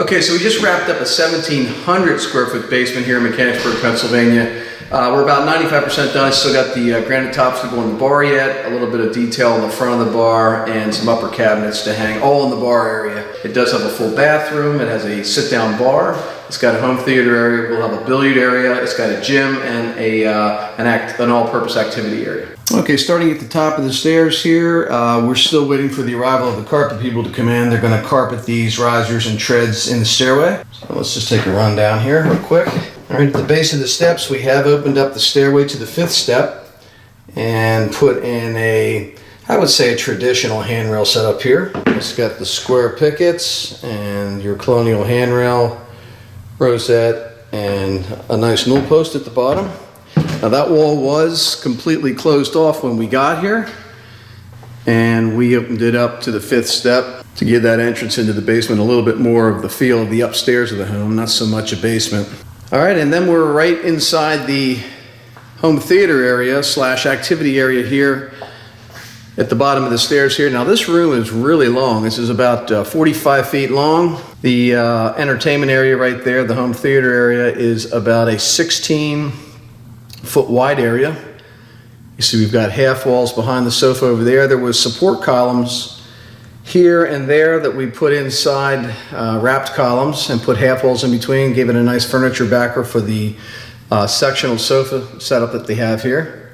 Okay, so we just wrapped up a 1,700 square foot basement here in Mechanicsburg, Pennsylvania. We're about 95% done. I still got the granite tops to go on the bar yet, a little bit of detail on the front of the bar, and some upper cabinets to hang all in the bar area. It does have a full bathroom. It has a sit-down bar. It's got a home theater area. We'll have a billiard area. It's got a gym and an all-purpose activity area. Okay, starting at the top of the stairs here, we're still waiting for the arrival of the carpet people to come in. They're going to carpet these risers and treads in the stairway. So let's just take a run down here real quick. All right, at the base of the steps, we have opened up the stairway to the 5th step and put in I would say a traditional handrail setup here. It's got the square pickets and your colonial handrail, rosette, and a nice newel post at the bottom. Now that wall was completely closed off when we got here, and we opened it up to the 5th step to give that entrance into the basement a little bit more of the feel of the upstairs of the home, not so much a basement. All right, and then we're right inside the home theater area / activity area here at the bottom of the stairs here. Now this room is really long. This is about 45 feet long. The entertainment area right there, the home theater area, is about a 16-foot wide area. You see we've got half walls behind the sofa over there. There was support columns here and there that we put inside wrapped columns and put half walls in between, gave it a nice furniture backer for the sectional sofa setup that they have here.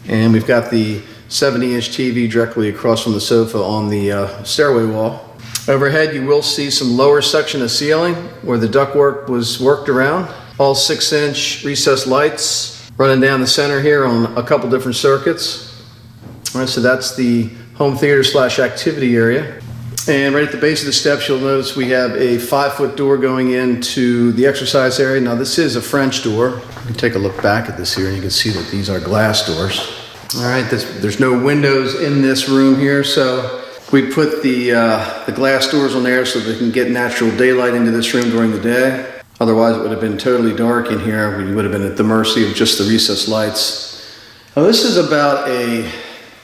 And we've got the 70-inch TV directly across from the sofa on the stairway wall. Overhead you will see some lower section of ceiling where the ductwork was worked around. All 6-inch recessed lights running down the center here on a couple different circuits. All right, so that's the home theater / activity area. And right at the base of the steps, you'll notice we have a 5-foot door going into the exercise area. Now this is a French door. You can take a look back at this here and you can see that these are glass doors. All right, there's no windows in this room here, so we put the glass doors on there so they can get natural daylight into this room during the day. Otherwise it would have been totally dark in here. We would have been at the mercy of just the recessed lights. Now this is about a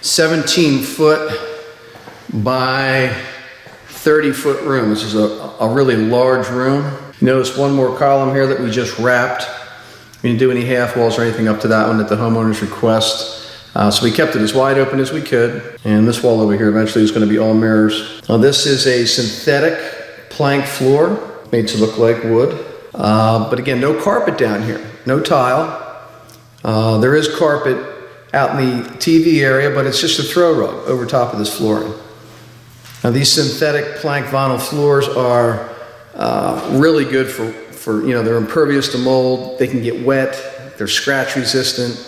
17-foot by 30-foot room. This is a really large room. You notice one more column here that we just wrapped. We didn't do any half walls or anything up to that one at the homeowner's request. So we kept it as wide open as we could. And this wall over here eventually is going to be all mirrors. Now this is a synthetic plank floor made to look like wood. But again, no carpet down here, no tile. There is carpet out in the TV area, but it's just a throw rug over top of this flooring. Now these synthetic plank vinyl floors are really good for they're impervious to mold, they can get wet, they're scratch resistant,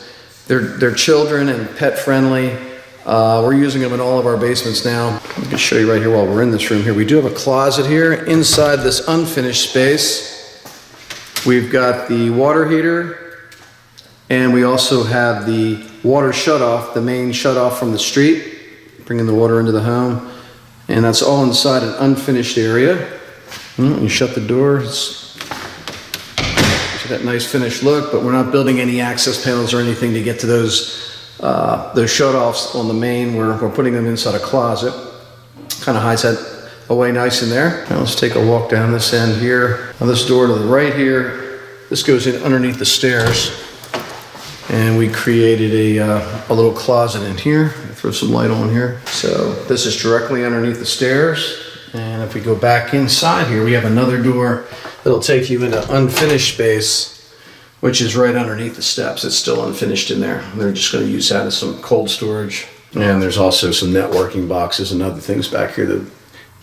they're children and pet friendly. We're using them in all of our basements now. I can show you right here while we're in this room here. We do have a closet here inside this unfinished space. We've got the water heater, and we also have the water shutoff, the main shutoff from the street, bringing the water into the home. And that's all inside an unfinished area. You shut the door, it's that nice finished look, but we're not building any access panels or anything to get to those shutoffs on the main. We're putting them inside a closet. Kind of hides that away nice in there. Now let's take a walk down this end here. Now this door to the right here, this goes in underneath the stairs. And we created a little closet in here. Throw some light on here. So this is directly underneath the stairs. And if we go back inside here, we have another door that'll take you into unfinished space, which is right underneath the steps. It's still unfinished in there. They're just going to use that as some cold storage. And there's also some networking boxes and other things back here that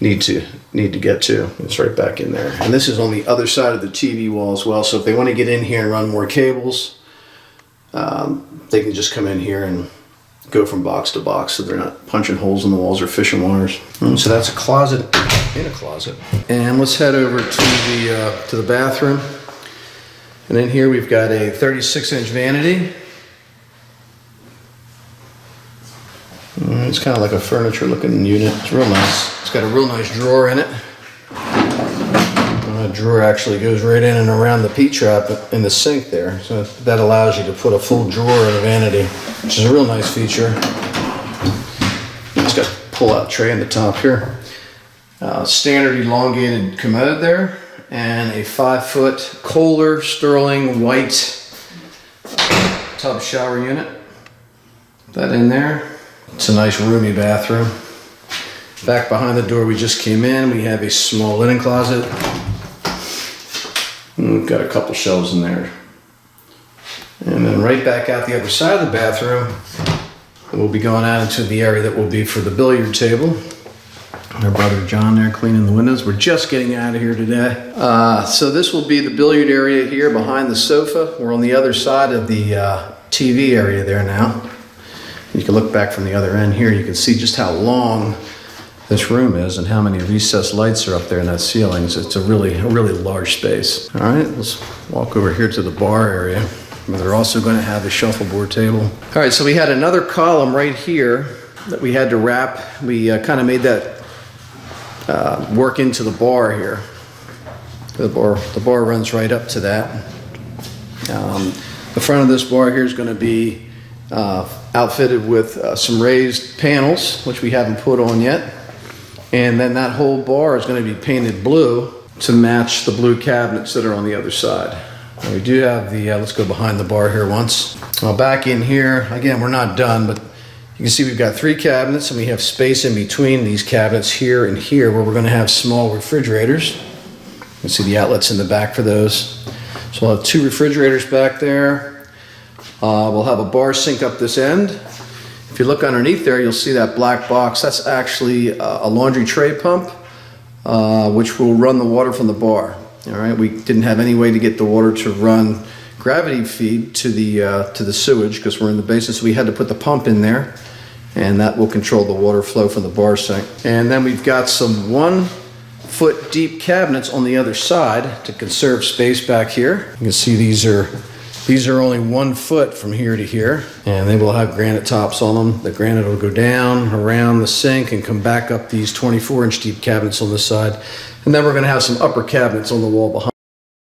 need to get to. It's right back in there. And this is on the other side of the TV wall as well. So if they want to get in here and run more cables, they can just come in here and go from box to box, so they're not punching holes in the walls or fishing wires. So that's a closet in a closet. And let's head over to the bathroom. And in here we've got a 36-inch vanity. It's kind of like a furniture looking unit. It's real nice. It's got a real nice drawer in it. That drawer actually goes right in and around the P-trap in the sink there. So that allows you to put a full drawer in a vanity, which is a real nice feature. It's got a pull-out tray in the top here. Standard elongated commode there. and a 5-foot Kohler Sterling white tub shower unit. Put that in there. It's a nice roomy bathroom. Back behind the door we just came in, we have a small linen closet. And we've got a couple shelves in there. And then right back out the other side of the bathroom, we'll be going out into the area that will be for the billiard table. Our brother John there cleaning the windows. We're just getting out of here today. So this will be the billiard area here behind the sofa. We're on the other side of the TV area there now. You can look back from the other end here. You can see just how long this room is and how many recessed lights are up there in that ceiling. So it's a really large space. All right, let's walk over here to the bar area, where they're also going to have a shuffleboard table. All right, so we had another column right here that we had to wrap. We kind of made that work into the bar here. The bar runs right up to that. The front of this bar here is going to be outfitted with some raised panels, which we haven't put on yet. And then that whole bar is going to be painted blue to match the blue cabinets that are on the other side. Now we do have the, let's go behind the bar here once. Now back in here, again, we're not done, but you can see we've got 3 cabinets and we have space in between these cabinets here and here where we're going to have small refrigerators. You can see the outlets in the back for those. So we'll have 2 refrigerators back there. We'll have a bar sink up this end. If you look underneath there, you'll see that black box. That's actually a laundry tray pump, which will run the water from the bar. All right, we didn't have any way to get the water to run gravity feed to the sewage because we're in the basement, so we had to put the pump in there, and that will control the water flow from the bar sink. And then we've got some 1-foot deep cabinets on the other side to conserve space back here. You can see these are only 1 foot from here to here, and they will have granite tops on them. The granite will go down around the sink and come back up these 24-inch deep cabinets on this side. And then we're going to have some upper cabinets on the wall behind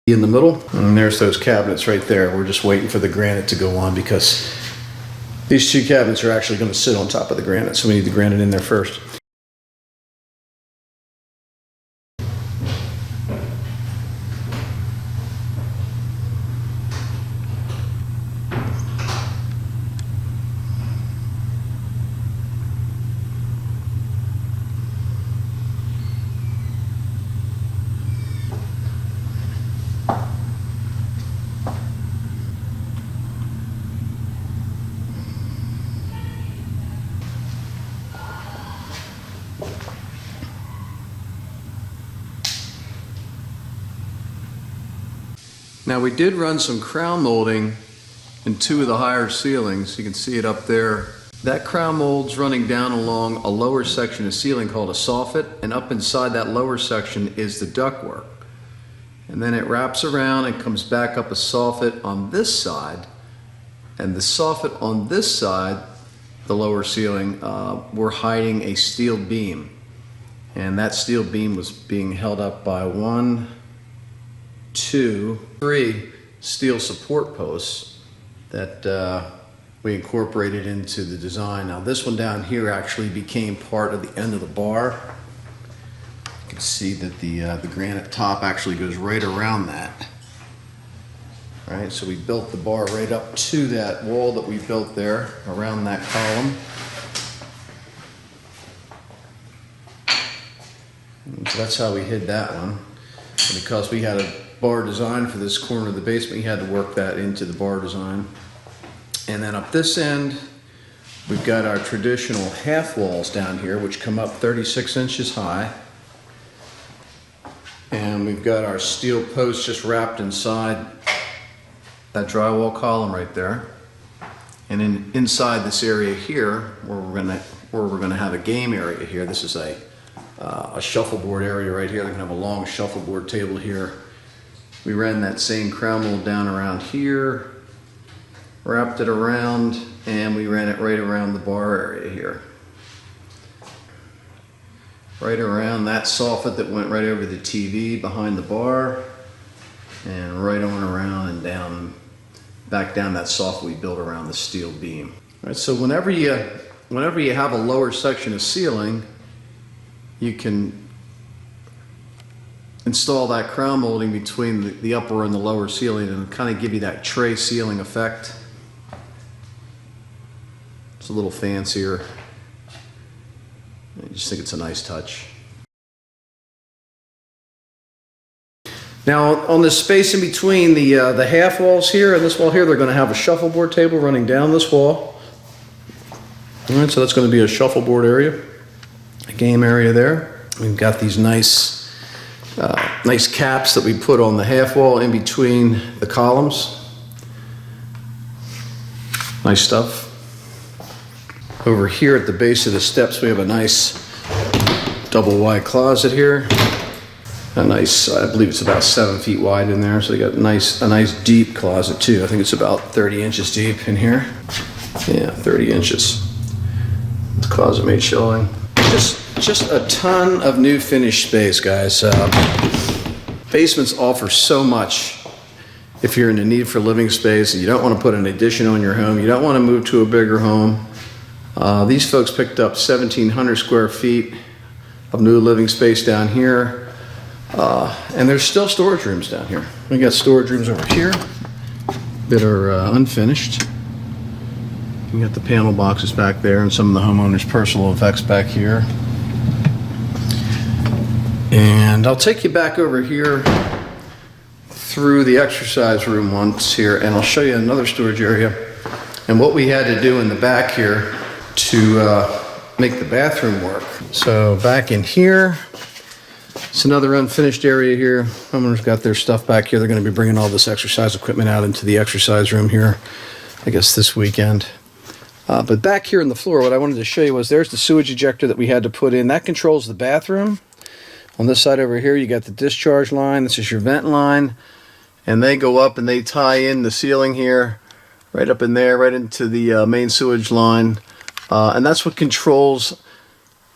in the middle. And there's those cabinets right there. We're just waiting for the granite to go on because these 2 cabinets are actually going to sit on top of the granite, so we need the granite in there first. Now we did run some crown molding in 2 of the higher ceilings. You can see it up there. That crown mold's running down along a lower section of ceiling called a soffit, and up inside that lower section is the ductwork. And then it wraps around and comes back up a soffit on this side, and the soffit on this side, the lower ceiling, we're hiding a steel beam. And that steel beam was being held up by 1, 2, 3 steel support posts that we incorporated into the design. Now this one down here actually became part of the end of the bar. You can see that the granite top actually goes right around that. Right, so we built the bar right up to that wall that we built there around that column. And so that's how we hid that one. And because we had a bar design for this corner of the basement, we had to work that into the bar design. And then up this end, we've got our traditional half walls down here, which come up 36 inches high. And we've got our steel posts just wrapped inside that drywall column right there. And inside this area here, where we're gonna have a game area here, this is a shuffleboard area right here. They're gonna have a long shuffleboard table here. We ran that same crown mold down around here, wrapped it around, and we ran it right around the bar area here. Right around that soffit that went right over the TV behind the bar, and right on around and down, back down that soffit we built around the steel beam. All right, so whenever you have a lower section of ceiling, you can install that crown molding between the upper and the lower ceiling and kind of give you that tray ceiling effect. It's a little fancier. I just think it's a nice touch. Now on the space in between the half walls here and this wall here, they're going to have a shuffleboard table running down this wall. All right, so that's going to be a shuffleboard area, a game area there. We've got these nice caps that we put on the half wall in between the columns. Nice stuff. Over here at the base of the steps, we have a nice double wide closet here. A nice, I believe it's about 7 feet wide in there. So you got a nice deep closet too. I think it's about 30 inches deep in here. Yeah, 30 inches. This closet made showing. Just a ton of new finished space, guys. Basements offer so much. If you're in the need for living space and you don't want to put an addition on your home, you don't want to move to a bigger home. These folks picked up 1,700 square feet of new living space down here. And there's still storage rooms down here. We got storage rooms over here that are unfinished. You got the panel boxes back there and some of the homeowners' personal effects back here. And I'll take you back over here through the exercise room once here, and I'll show you another storage area and what we had to do in the back here to make the bathroom work. So back in here, it's another unfinished area here. Homeowners got their stuff back here. They're going to be bringing all this exercise equipment out into the exercise room here, I guess this weekend. But back here in the floor, what I wanted to show you was there's the sewage ejector that we had to put in. That controls the bathroom. On this side over here, you got the discharge line. This is your vent line. And they go up and they tie in the ceiling here, right up in there, right into the main sewage line. And that's what controls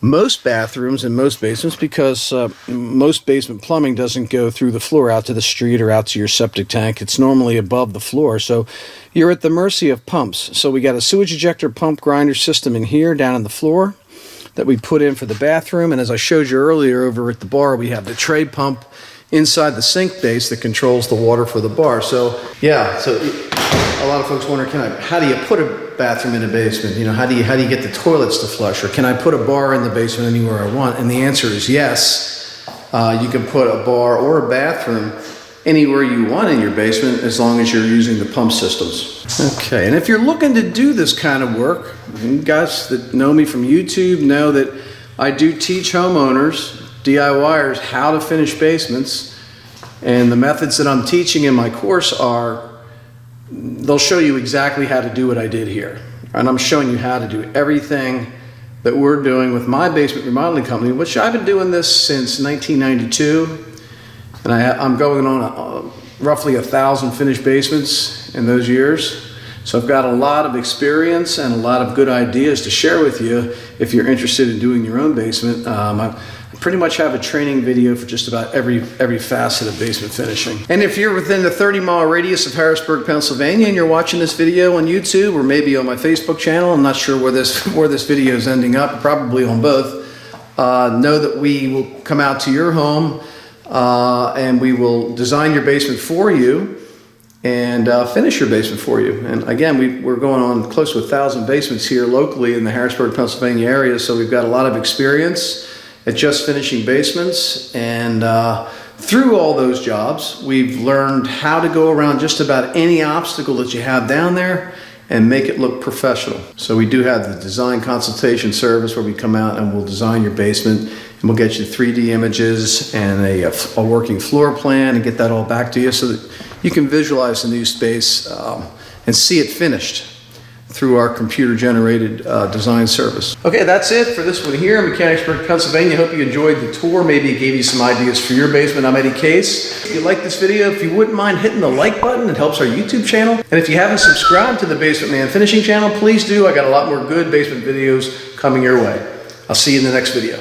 most bathrooms and most basements, because most basement plumbing doesn't go through the floor out to the street or out to your septic tank. It's normally above the floor, so you're at the mercy of pumps. So we got a sewage ejector pump grinder system in here down on the floor that we put in for the bathroom, and as I showed you earlier over at the bar, we have the tray pump inside the sink base that controls the water for the bar. So yeah, so a lot of folks wonder, how do you put a bathroom in a basement? You know, how do you get the toilets to flush? Or can I put a bar in the basement anywhere I want? And the answer is yes. You can put a bar or a bathroom anywhere you want in your basement as long as you're using the pump systems. Okay, and if you're looking to do this kind of work, you guys that know me from YouTube know that I do teach homeowners, DIYers, how to finish basements. And the methods that I'm teaching in my course they'll show you exactly how to do what I did here. And I'm showing you how to do everything that we're doing with my basement remodeling company, which I've been doing this since 1992. And I'm going on roughly 1,000 finished basements in those years. So I've got a lot of experience and a lot of good ideas to share with you if you're interested in doing your own basement. I pretty much have a training video for just about every facet of basement finishing. And if you're within the 30-mile radius of Harrisburg, Pennsylvania, and you're watching this video on YouTube or maybe on my Facebook channel, I'm not sure where this video is ending up, probably on both, know that we will come out to your home and we will design your basement for you and finish your basement for you. And again, we're going on close to 1,000 basements here locally in the Harrisburg, Pennsylvania area, so we've got a lot of experience at just finishing basements. And through all those jobs, we've learned how to go around just about any obstacle that you have down there and make it look professional. So we do have the design consultation service where we come out and we'll design your basement, and we'll get you 3D images and a working floor plan and get that all back to you so that you can visualize the new space and see it finished through our computer-generated design service. Okay, that's it for this one here in Mechanicsburg, Pennsylvania. Hope you enjoyed the tour. Maybe it gave you some ideas for your basement on any case. If you like this video, if you wouldn't mind hitting the like button, it helps our YouTube channel. And if you haven't subscribed to the Basement Man Finishing channel, please do. I got a lot more good basement videos coming your way. I'll see you in the next video.